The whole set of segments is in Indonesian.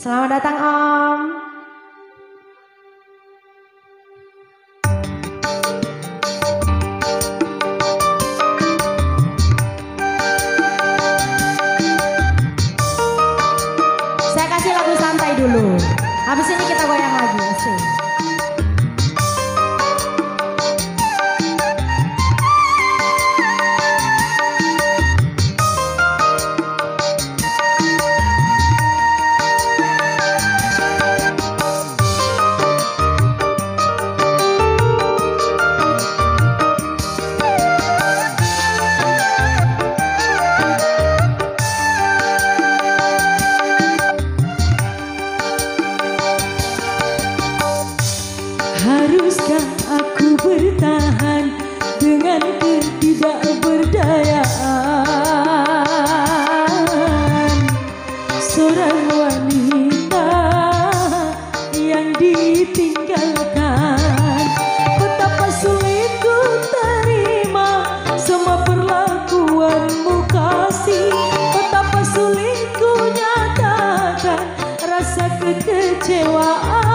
Selamat datang Om. Saya kasih lagu santai dulu. Habis ini kita goyang lagi. Asik. Haruskah aku bertahan dengan ketidakberdayaan seorang wanita yang ditinggalkan? Betapa sulit ku terima semua perlakuanmu kasih, betapa sulit ku nyatakan rasa kekecewaan.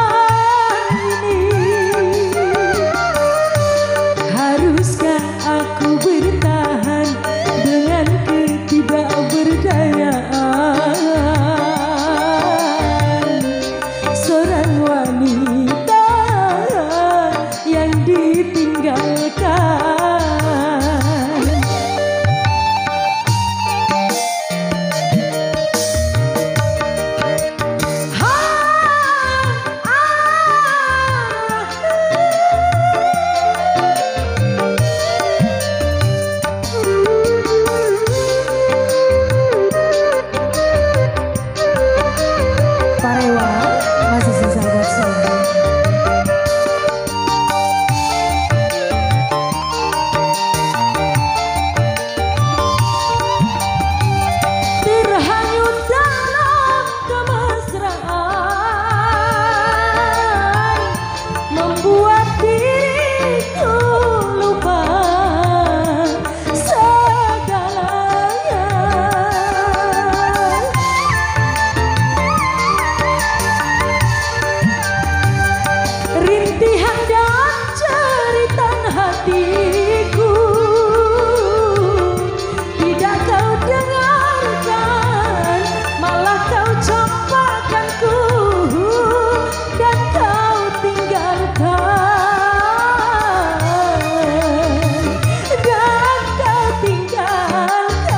Haruskah aku bertahan dengan ketidakberdayaan seorang wanita yang ditinggalkan? Rintihan dan jeritan hatiku tidak kau dengarkan, malah kau campakkanku dan kau tinggalkan, dan kau tinggalkan.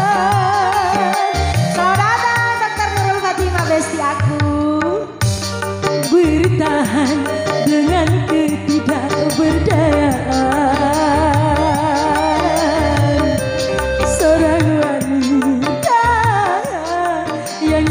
Selamat datang Dr. Nurul Fatimah, besti aku. Bertahan dengan ketidakberdayaan seorang wanita yang